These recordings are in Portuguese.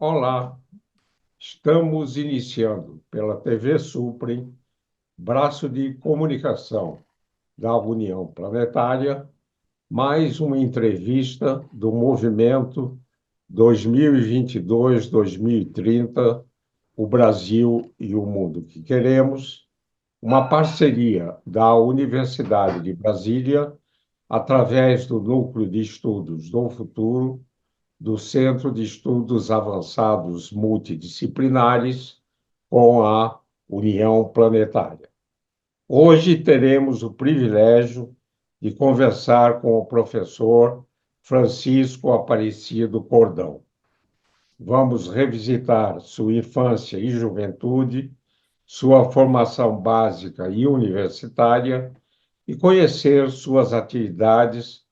Olá, estamos iniciando pela TV Suprem, braço de comunicação da União Planetária, mais uma entrevista do movimento 2022-2030, o Brasil e o mundo que queremos, uma parceria da Universidade de Brasília, através do Núcleo de Estudos do Futuro, do Centro de Estudos Avançados Multidisciplinares com a União Planetária. Hoje teremos o privilégio de conversar com o professor Francisco Aparecido Cordão. Vamos revisitar sua infância e juventude, sua formação básica e universitária e conhecer suas atividades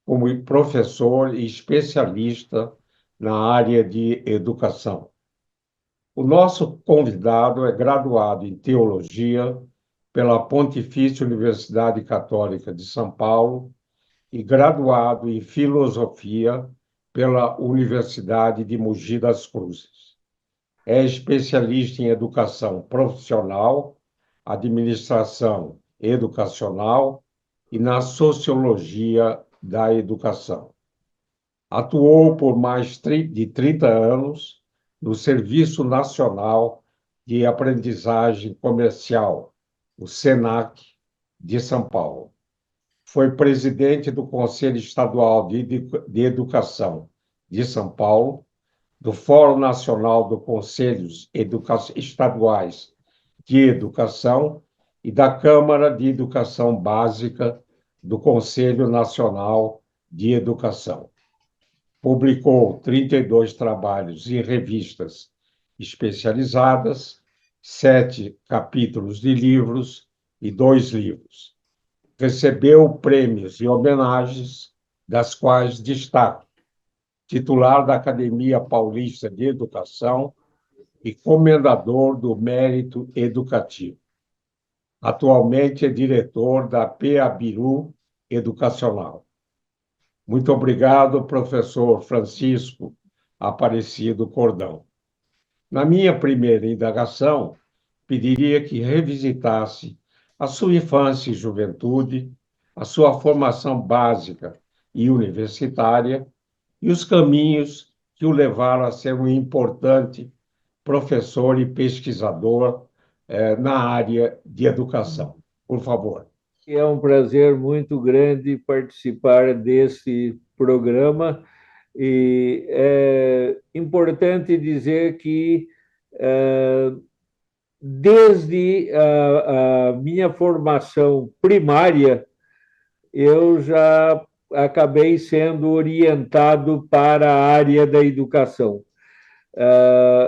como professor e especialista na área de educação. O nosso convidado é graduado em Teologia pela Pontifícia Universidade Católica de São Paulo e graduado em Filosofia pela Universidade de Mogi das Cruzes. É especialista em educação profissional, administração educacional e na sociologia da educação. Atuou por mais de 30 anos no Serviço Nacional de Aprendizagem Comercial, o SENAC, de São Paulo. Foi presidente do Conselho Estadual de Educação de São Paulo, do Fórum Nacional dos Conselhos Estaduais de Educação e da Câmara de Educação Básica do Conselho Nacional de Educação. Publicou 32 trabalhos em revistas especializadas, 7 capítulos de livros e 2 livros. Recebeu prêmios e homenagens, das quais destaco titular da Academia Paulista de Educação e comendador do Mérito Educativo. Atualmente é diretor da PABIRU Educacional. Muito obrigado, professor Francisco Aparecido Cordão. Na minha primeira indagação, pediria que revisitasse a sua infância e juventude, a sua formação básica e universitária e os caminhos que o levaram a ser um importante professor e pesquisador na área de educação. Por favor. É um prazer muito grande participar desse programa e é importante dizer que desde a minha formação primária eu já acabei sendo orientado para a área da educação.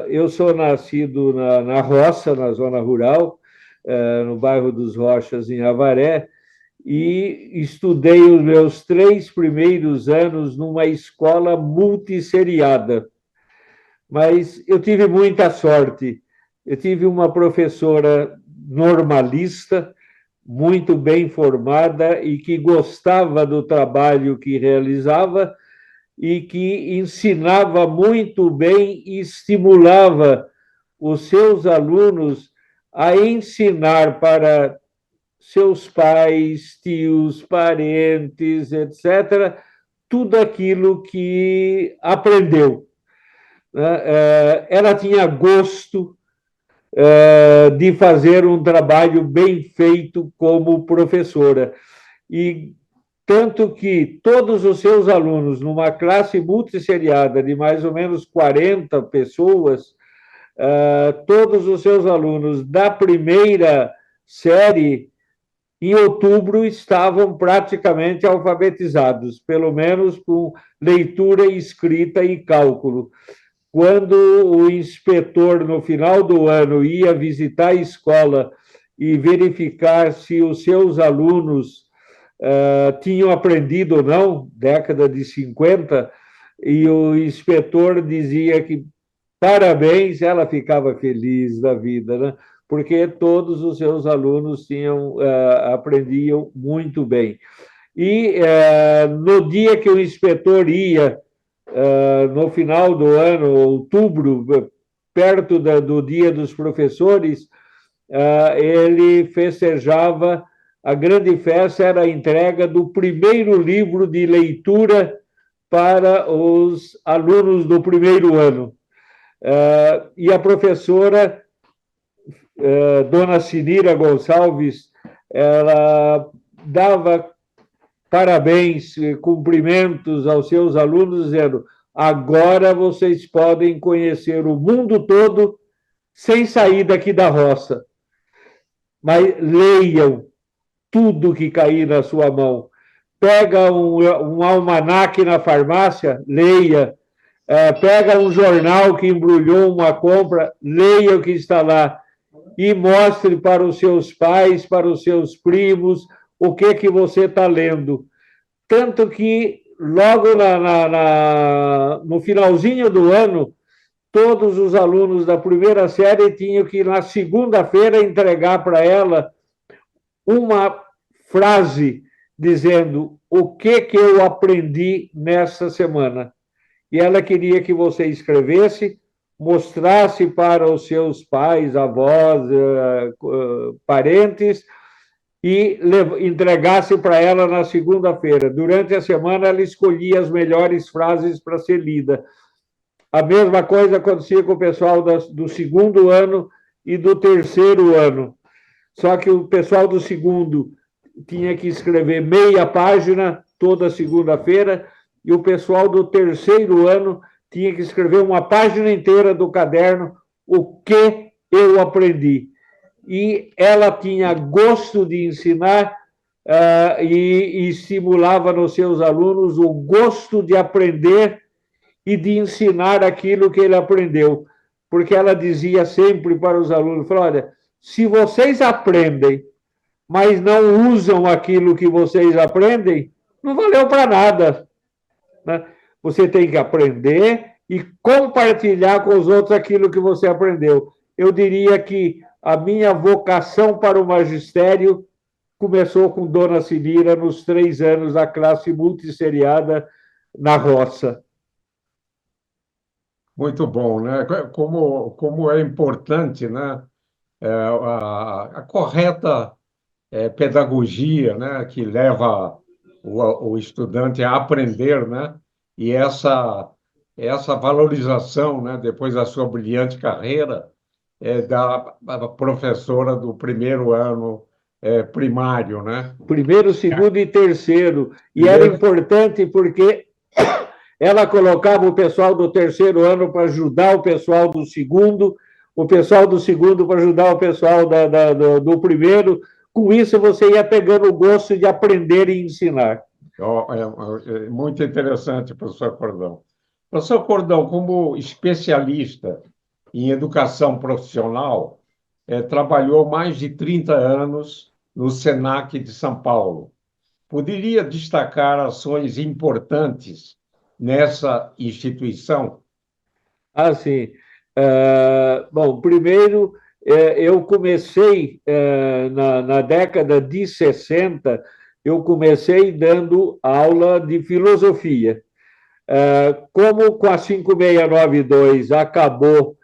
Eu sou nascido na roça, na zona rural, no bairro dos Rochas, em Avaré, e estudei os meus 3 primeiros anos numa escola multisseriada. Mas eu tive muita sorte. Eu tive uma professora normalista, muito bem formada e que gostava do trabalho que realizava e que ensinava muito bem e estimulava os seus alunos a ensinar para seus pais, tios, parentes, etc., tudo aquilo que aprendeu. Ela tinha gosto de fazer um trabalho bem feito como professora. E tanto que todos os seus alunos, numa classe multisseriada de mais ou menos 40 pessoas, todos os seus alunos da primeira série, em outubro, estavam praticamente alfabetizados, pelo menos com leitura, escrita e cálculo. Quando o inspetor, no final do ano, ia visitar a escola e verificar se os seus alunos tinham aprendido ou não, década de 50, e o inspetor dizia que parabéns, ela ficava feliz da vida, né? Porque todos os seus alunos aprendiam muito bem. E no dia que o inspetor ia no final do ano, outubro, perto do Dia dos Professores, ele festejava, a grande festa era a entrega do primeiro livro de leitura para os alunos do primeiro ano. E a professora, Dona Sinira Gonçalves, ela dava parabéns, cumprimentos aos seus alunos, dizendo: agora vocês podem conhecer o mundo todo sem sair daqui da roça. Mas leiam tudo que cair na sua mão. Pega um almanaque na farmácia, leia. Pega um jornal que embrulhou uma compra, leia o que está lá e mostre para os seus pais, para os seus primos, o que você está lendo. Tanto que, logo no finalzinho do ano, todos os alunos da primeira série tinham que, na segunda-feira, entregar para ela uma frase dizendo o que eu aprendi nessa semana. E ela queria que você escrevesse, mostrasse para os seus pais, avós, parentes, e entregasse para ela na segunda-feira. Durante a semana, ela escolhia as melhores frases para ser lida. A mesma coisa acontecia com o pessoal do segundo ano e do terceiro ano. Só que o pessoal do segundo tinha que escrever meia página toda segunda-feira, e o pessoal do terceiro ano tinha que escrever uma página inteira do caderno, o que eu aprendi. E ela tinha gosto de ensinar e estimulava nos seus alunos o gosto de aprender e de ensinar aquilo que ele aprendeu. Porque ela dizia sempre para os alunos, olha, se vocês aprendem, mas não usam aquilo que vocês aprendem, não valeu para nada. Né? Você tem que aprender e compartilhar com os outros aquilo que você aprendeu. Eu diria que a minha vocação para o magistério começou com Dona Sinira nos 3 anos da classe multisseriada na roça. Muito bom, né? Como é importante, né? A correta pedagogia, né? Que leva o estudante a aprender, né? E essa valorização, né? Depois da sua brilhante carreira, da professora do primeiro ano primário, né? Primeiro, segundo e terceiro. E era importante porque ela colocava o pessoal do terceiro ano para ajudar o pessoal do segundo para ajudar o pessoal do primeiro. Com isso, você ia pegando o gosto de aprender e ensinar. É muito interessante, professor Cordão. Professor Cordão, como especialista em educação profissional, trabalhou mais de 30 anos no SENAC de São Paulo. Poderia destacar ações importantes nessa instituição? Sim. Bom, primeiro, eu comecei, na década de 60, eu comecei dando aula de filosofia. Como com a 5692 acabou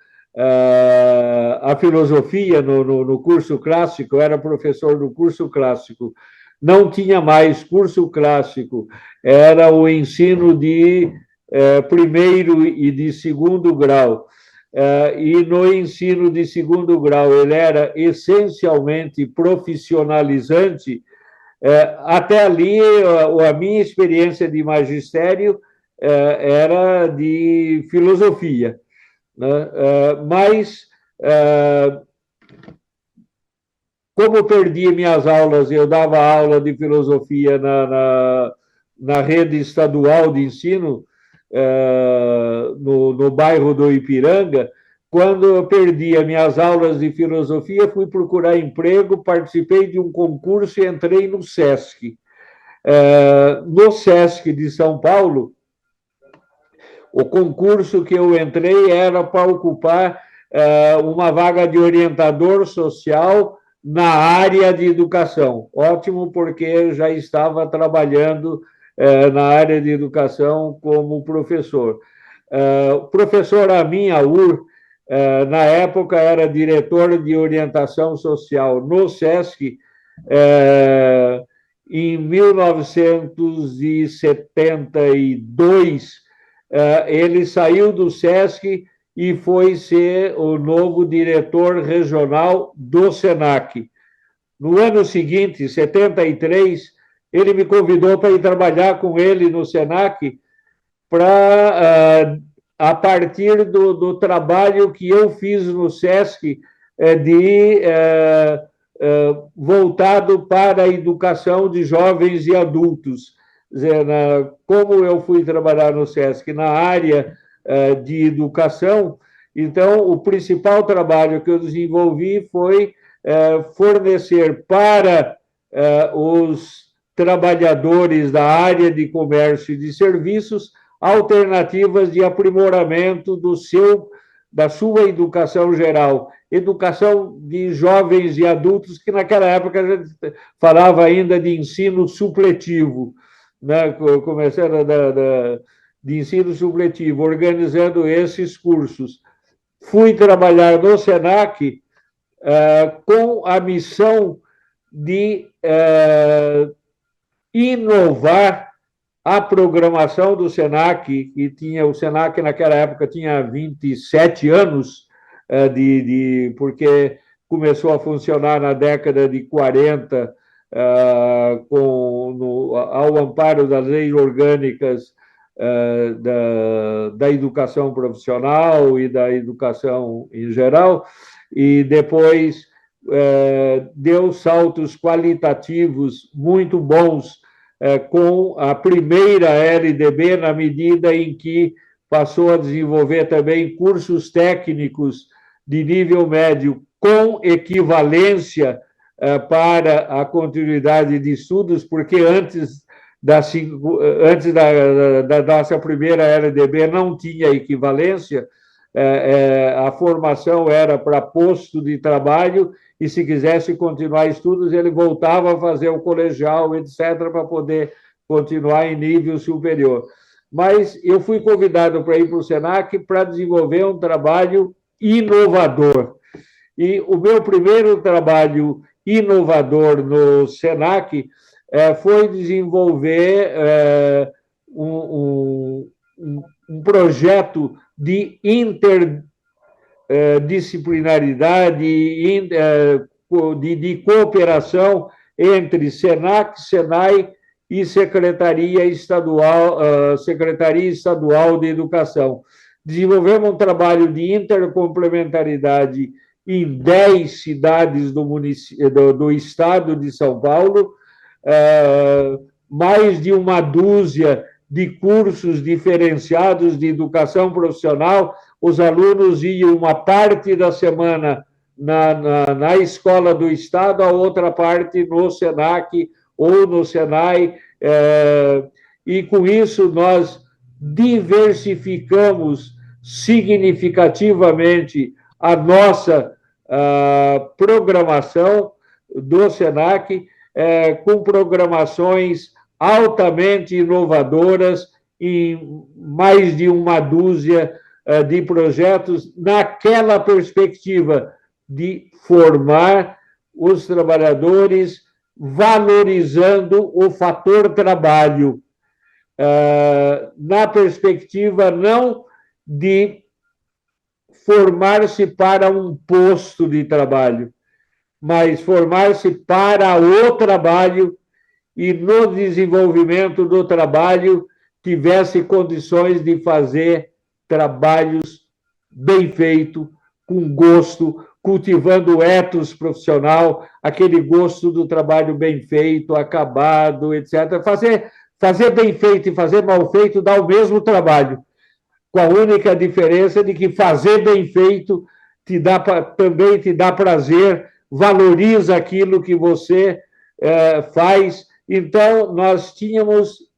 a filosofia no curso clássico, eu era professor do curso clássico, não tinha mais curso clássico, era o ensino de primeiro e de segundo grau. E no ensino de segundo grau ele era essencialmente profissionalizante. Até ali, a minha experiência de magistério era de filosofia, né? Mas, como perdi minhas aulas, eu dava aula de filosofia na rede estadual de ensino, no bairro do Ipiranga. Quando eu perdi as minhas aulas de filosofia, fui procurar emprego, participei de um concurso e entrei no SESC. No SESC de São Paulo, o concurso que eu entrei era para ocupar uma vaga de orientador social na área de educação. Ótimo, porque eu já estava trabalhando na área de educação como professor. O professor Amin Aur, na época, era diretor de orientação social no SESC. Em 1972, ele saiu do SESC e foi ser o novo diretor regional do SENAC. No ano seguinte, 73, ele me convidou para ir trabalhar com ele no SENAC para, a partir do trabalho que eu fiz no SESC, voltado para a educação de jovens e adultos. Como eu fui trabalhar no SESC na área de educação, então o principal trabalho que eu desenvolvi foi fornecer para os trabalhadores da área de comércio e de serviços alternativas de aprimoramento da sua educação geral, educação de jovens e adultos, que naquela época a gente falava ainda de ensino supletivo, né? Começando de ensino supletivo, organizando esses cursos. Fui trabalhar no SENAC com a missão de inovar a programação do SENAC, o SENAC naquela época tinha 27 anos, porque começou a funcionar na década de 40, ao amparo das leis orgânicas da educação profissional e da educação em geral, e depois deu saltos qualitativos muito bons com a primeira LDB, na medida em que passou a desenvolver também cursos técnicos de nível médio com equivalência para a continuidade de estudos, porque antes da nossa primeira LDB não tinha equivalência, a formação era para posto de trabalho, e se quisesse continuar estudos, ele voltava a fazer o colegial, etc., para poder continuar em nível superior. Mas eu fui convidado para ir para o SENAC para desenvolver um trabalho inovador. E o meu primeiro trabalho inovador no SENAC foi desenvolver um projeto de interdisciplinaridade, de cooperação entre SENAC, SENAI e Secretaria Estadual de Educação. Desenvolvemos um trabalho de intercomplementaridade em 10 cidades do estado de São Paulo, mais de uma dúzia de cursos diferenciados de educação profissional. Os alunos iam uma parte da semana na escola do Estado, a outra parte no SENAC ou no SENAI, e com isso nós diversificamos significativamente a nossa programação do SENAC, com programações altamente inovadoras em mais de uma dúzia de projetos, naquela perspectiva de formar os trabalhadores, valorizando o fator trabalho, na perspectiva não de formar-se para um posto de trabalho, mas formar-se para o trabalho, e no desenvolvimento do trabalho tivesse condições de fazer trabalhos bem feitos, com gosto, cultivando o ethos profissional, aquele gosto do trabalho bem feito, acabado, etc. Fazer bem feito e fazer mal feito dá o mesmo trabalho, com a única diferença de que fazer bem feito também te dá prazer, valoriza aquilo que você faz. Então, nós tínhamos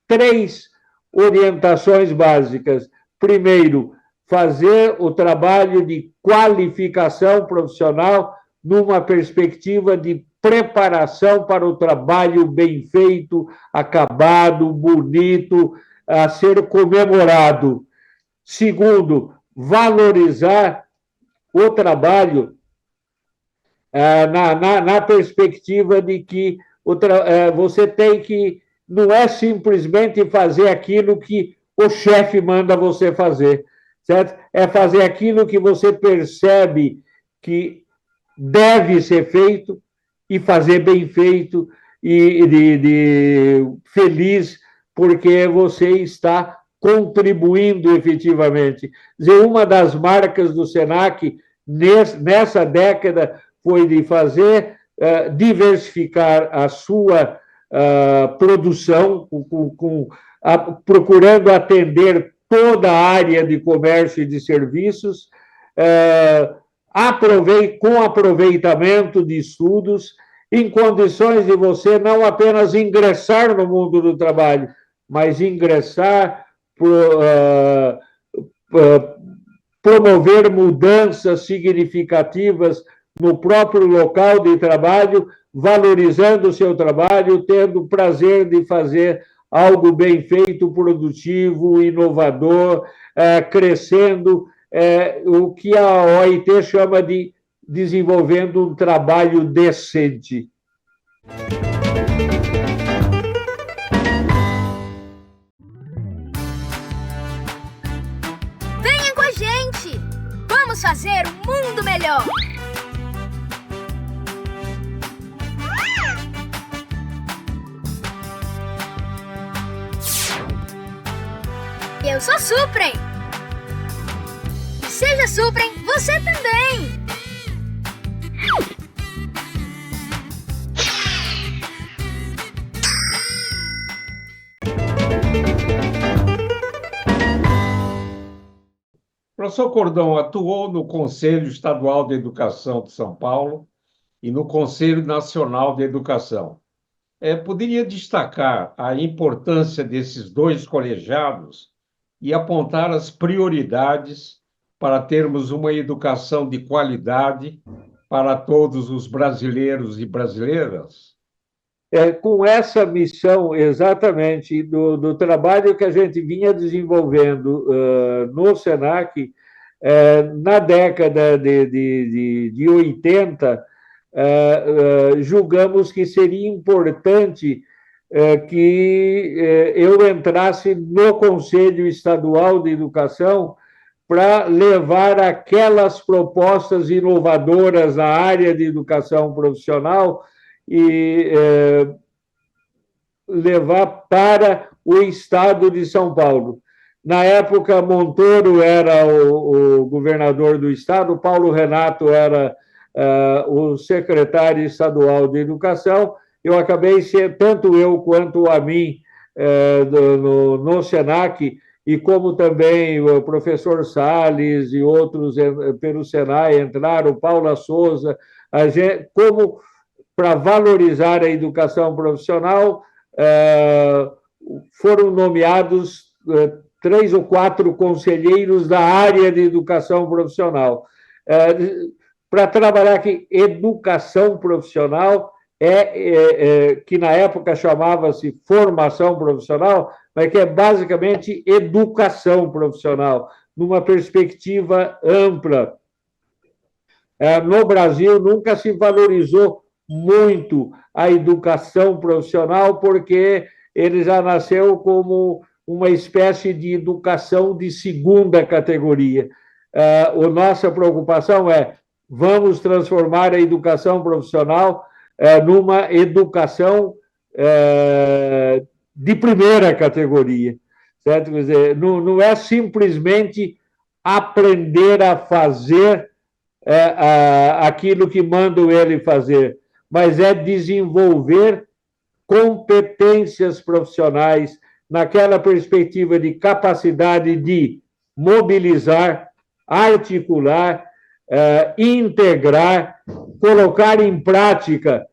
3 orientações básicas. Primeiro, fazer o trabalho de qualificação profissional numa perspectiva de preparação para o trabalho bem feito, acabado, bonito, a ser comemorado. Segundo, valorizar o trabalho na perspectiva de que você tem que, não é simplesmente fazer aquilo que o chefe manda você fazer, certo? É fazer aquilo que você percebe que deve ser feito e fazer bem feito e feliz, porque você está contribuindo efetivamente. Uma das marcas do SENAC nessa década foi de fazer diversificar a sua produção, procurando atender toda a área de comércio e de serviços, com aproveitamento de estudos, em condições de você não apenas ingressar no mundo do trabalho, mas ingressar, promover mudanças significativas no próprio local de trabalho, valorizando o seu trabalho, tendo o prazer de fazer algo bem feito, produtivo, inovador, crescendo, o que a OIT chama de desenvolvendo um trabalho decente. Venha com a gente! Vamos fazer um mundo melhor! Eu sou Suprem! Seja Suprem, você também! O professor Cordão atuou no Conselho Estadual de Educação de São Paulo e no Conselho Nacional de Educação. Poderia destacar a importância desses dois colegiados e apontar as prioridades para termos uma educação de qualidade para todos os brasileiros e brasileiras? Com essa missão, exatamente, do trabalho que a gente vinha desenvolvendo no SENAC, na década de 80, julgamos que seria importante que eu entrasse no Conselho Estadual de Educação para levar aquelas propostas inovadoras na área de educação profissional e levar para o Estado de São Paulo. Na época, Montoro era o governador do Estado, Paulo Renato era o secretário estadual de Educação. Eu acabei sendo, tanto eu quanto a mim, no SENAC, e como também o professor Salles e outros pelo Senai entraram, Paula Souza, como para valorizar a educação profissional, foram nomeados 3 ou 4 conselheiros da área de educação profissional. Para trabalhar aqui, educação profissional, que na época chamava-se formação profissional, mas que é basicamente educação profissional, numa perspectiva ampla. No Brasil, nunca se valorizou muito a educação profissional, porque ele já nasceu como uma espécie de educação de segunda categoria. A nossa preocupação vamos transformar a educação profissional numa educação de primeira categoria, certo? Quer dizer, não é simplesmente aprender a fazer aquilo que mandam ele fazer, mas é desenvolver competências profissionais naquela perspectiva de capacidade de mobilizar, articular, integrar, colocar em prática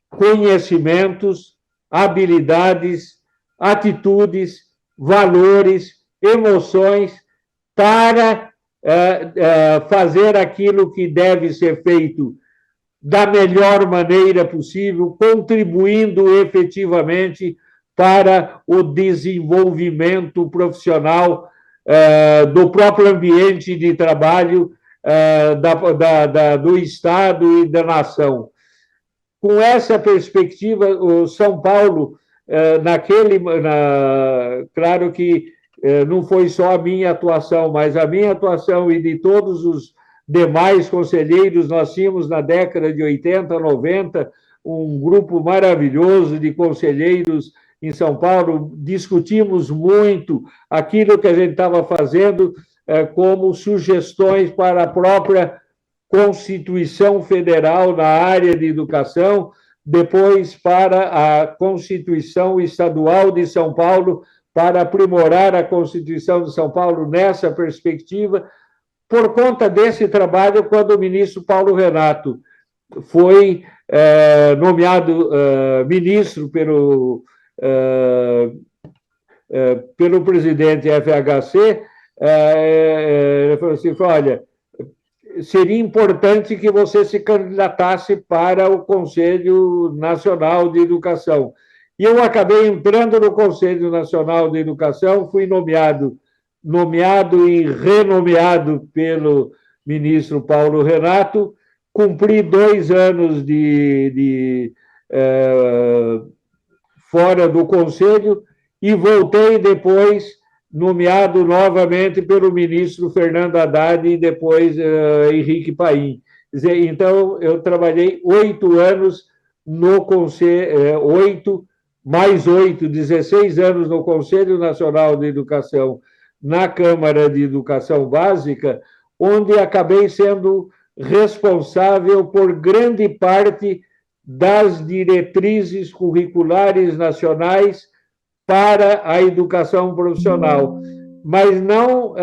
conhecimentos, habilidades, atitudes, valores, emoções para fazer aquilo que deve ser feito da melhor maneira possível, contribuindo efetivamente para o desenvolvimento profissional do próprio ambiente de trabalho do Estado e da nação. Com essa perspectiva, o São Paulo, claro que não foi só a minha atuação, mas a minha atuação e de todos os demais conselheiros, nós tínhamos na década de 80, 90, um grupo maravilhoso de conselheiros em São Paulo, discutimos muito aquilo que a gente estava fazendo como sugestões para a própria Constituição Federal na área de educação, depois para a Constituição Estadual de São Paulo, para aprimorar a Constituição de São Paulo nessa perspectiva. Por conta desse trabalho, quando o ministro Paulo Renato foi nomeado ministro pelo presidente FHC, ele falou assim, olha, seria importante que você se candidatasse para o Conselho Nacional de Educação. E eu acabei entrando no Conselho Nacional de Educação, fui nomeado e renomeado pelo ministro Paulo Renato, cumpri 2 anos fora do Conselho e voltei depois nomeado novamente pelo ministro Fernando Haddad e depois Henrique Paim. Então, eu trabalhei 8 anos no Conselho, 8 mais 8, 16 anos no Conselho Nacional de Educação, na Câmara de Educação Básica, onde acabei sendo responsável por grande parte das diretrizes curriculares nacionais para a educação profissional, mas não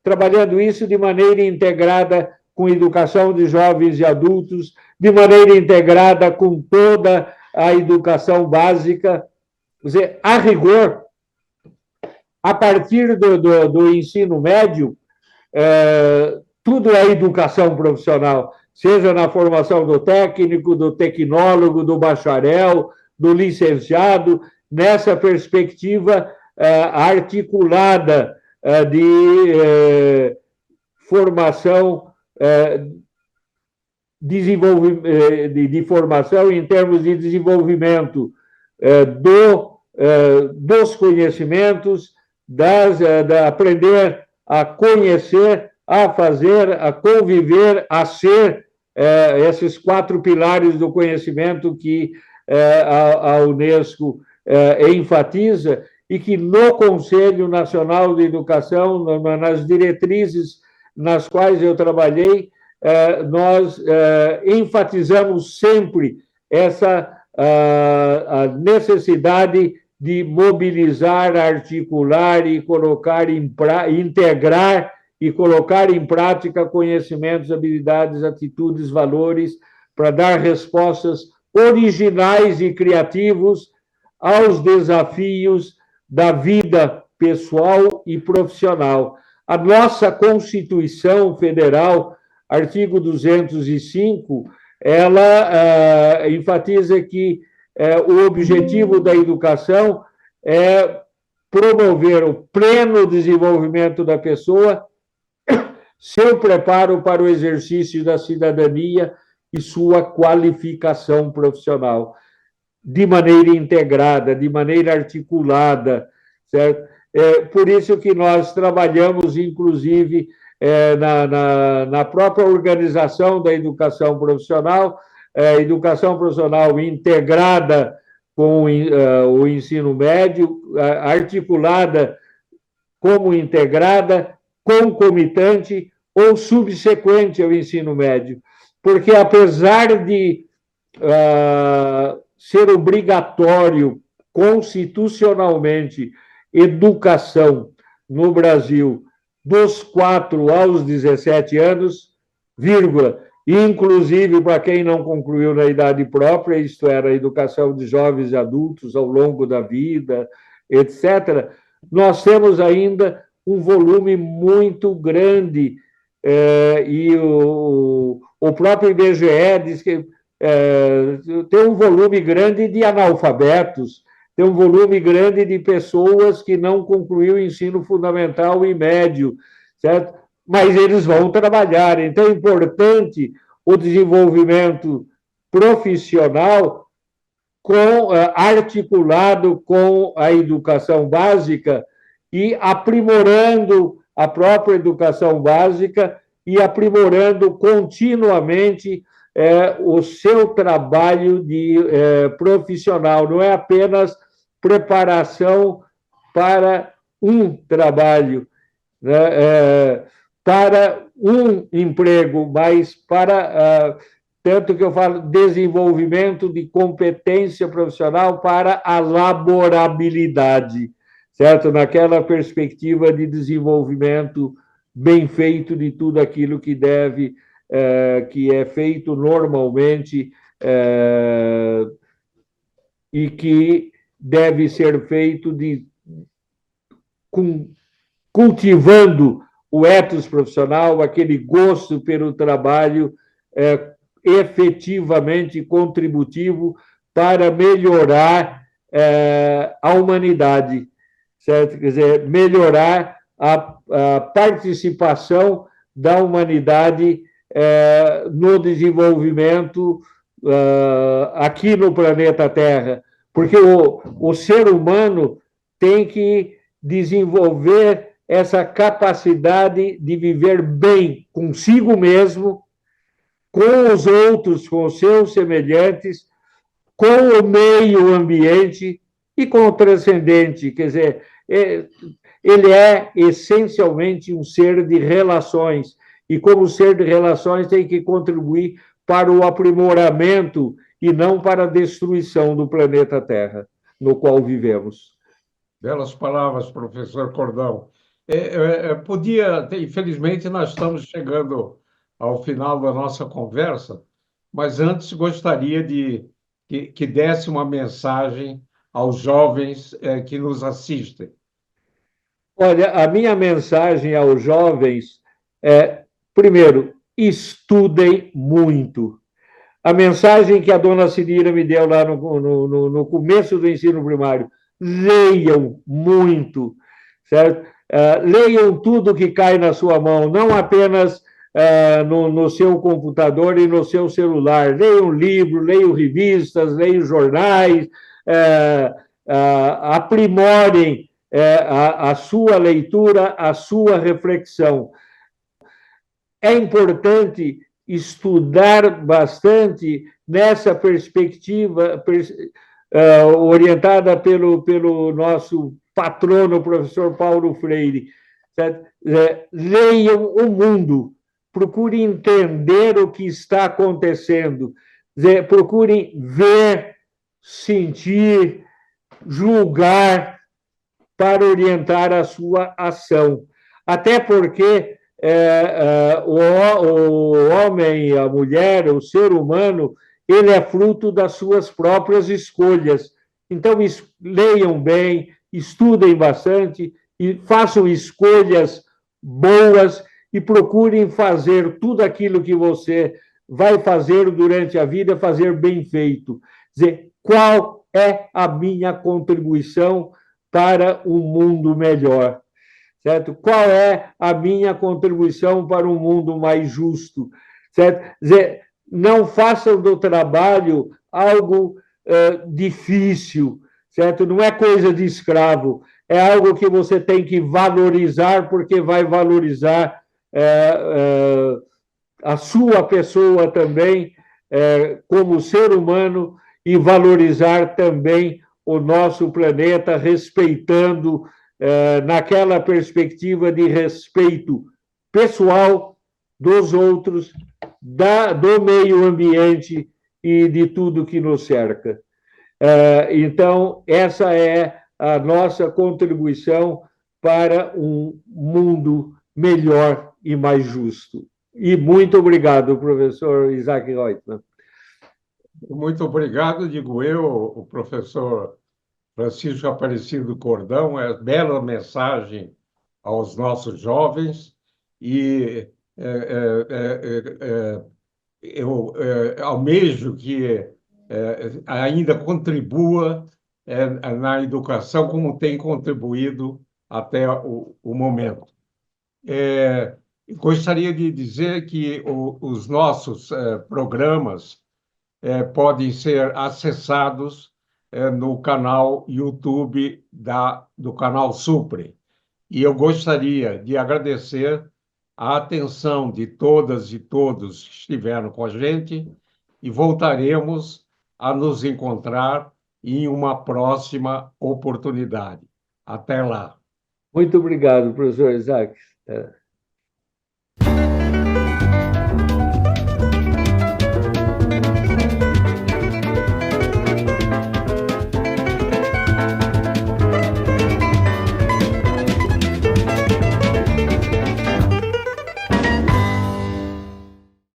trabalhando isso de maneira integrada com educação de jovens e adultos, de maneira integrada com toda a educação básica. Quer dizer, a rigor, a partir do ensino médio, tudo é educação profissional, seja na formação do técnico, do tecnólogo, do bacharel, do licenciado, nessa perspectiva articulada de formação, de formação em termos de desenvolvimento dos conhecimentos, aprender a conhecer, a fazer, a conviver, a ser, esses 4 pilares do conhecimento que a Unesco enfatiza, e que no Conselho Nacional de Educação, nas diretrizes nas quais eu trabalhei, nós enfatizamos sempre a necessidade de mobilizar, articular e integrar e colocar em prática conhecimentos, habilidades, atitudes, valores, para dar respostas originais e criativos aos desafios da vida pessoal e profissional. A nossa Constituição Federal, artigo 205, ela enfatiza que o objetivo da educação é promover o pleno desenvolvimento da pessoa, seu preparo para o exercício da cidadania e sua qualificação profissional, de maneira integrada, de maneira articulada, certo? Por isso que nós trabalhamos, inclusive, na própria organização da educação profissional integrada com o ensino médio, articulada como integrada, concomitante ou subsequente ao ensino médio. Porque, apesar de ser obrigatório constitucionalmente educação no Brasil dos 4 aos 17 anos, vírgula, inclusive para quem não concluiu na idade própria, isto era, a educação de jovens e adultos ao longo da vida, etc., nós temos ainda um volume muito grande e o O próprio IBGE diz que tem um volume grande de analfabetos, tem um volume grande de pessoas que não concluiu o ensino fundamental e médio, certo? Mas eles vão trabalhar. Então, é importante o desenvolvimento profissional articulado com a educação básica e aprimorando a própria educação básica e aprimorando continuamente o seu trabalho profissional. Não é apenas preparação para um trabalho, né, para um emprego, mas para tanto que eu falo desenvolvimento de competência profissional para a laborabilidade, certo? Naquela perspectiva de desenvolvimento bem feito de tudo aquilo que que é feito normalmente e que deve ser feito cultivando o ethos profissional, aquele gosto pelo trabalho efetivamente contributivo para melhorar a humanidade, certo? Quer dizer, melhorar a participação da humanidade no desenvolvimento aqui no planeta Terra, porque o ser humano tem que desenvolver essa capacidade de viver bem consigo mesmo, com os outros, com os seus semelhantes, com o meio ambiente e com o transcendente. Quer dizer, ele é essencialmente um ser de relações, e como ser de relações tem que contribuir para o aprimoramento e não para a destruição do planeta Terra, no qual vivemos. Belas palavras, professor Cordão. Infelizmente, nós estamos chegando ao final da nossa conversa, mas antes gostaria que desse uma mensagem aos jovens que nos assistem. Olha, a minha mensagem aos jovens é, primeiro, estudem muito. A mensagem que a dona Cirila me deu lá no começo do ensino primário, leiam muito, certo? Leiam tudo que cai na sua mão, não apenas no seu computador e no seu celular. Leiam livros, leiam revistas, leiam jornais, aprimorem a sua leitura, a sua reflexão. É importante estudar bastante nessa perspectiva orientada pelo nosso patrono, professor Paulo Freire. Leiam o mundo, procurem entender o que está acontecendo, procurem ver, sentir, julgar para orientar a sua ação. Até porque o homem, a mulher, o ser humano, ele é fruto das suas próprias escolhas. Então, leiam bem, estudem bastante e façam escolhas boas e procurem fazer tudo aquilo que você vai fazer durante a vida, fazer bem feito. Dizer, qual é a minha contribuição para um mundo melhor? Certo? Qual é a minha contribuição para um mundo mais justo? Certo? Dizer, não façam do trabalho algo difícil, certo? Não é coisa de escravo, é algo que você tem que valorizar, porque vai valorizar a sua pessoa também, como ser humano, e valorizar também o nosso planeta, respeitando naquela perspectiva de respeito pessoal dos outros, do meio ambiente e de tudo que nos cerca. Então, essa é a nossa contribuição para um mundo melhor e mais justo. E muito obrigado, professor Isaac Reutemann. Muito obrigado, digo eu, o professor Francisco Aparecido Cordão, bela mensagem aos nossos jovens e eu almejo que ainda contribua na educação como tem contribuído até o momento. Gostaria de dizer que os nossos programas podem ser acessados no canal YouTube do canal Supre. E eu gostaria de agradecer a atenção de todas e todos que estiveram com a gente e voltaremos a nos encontrar em uma próxima oportunidade. Até lá. Muito obrigado, professor Isaac.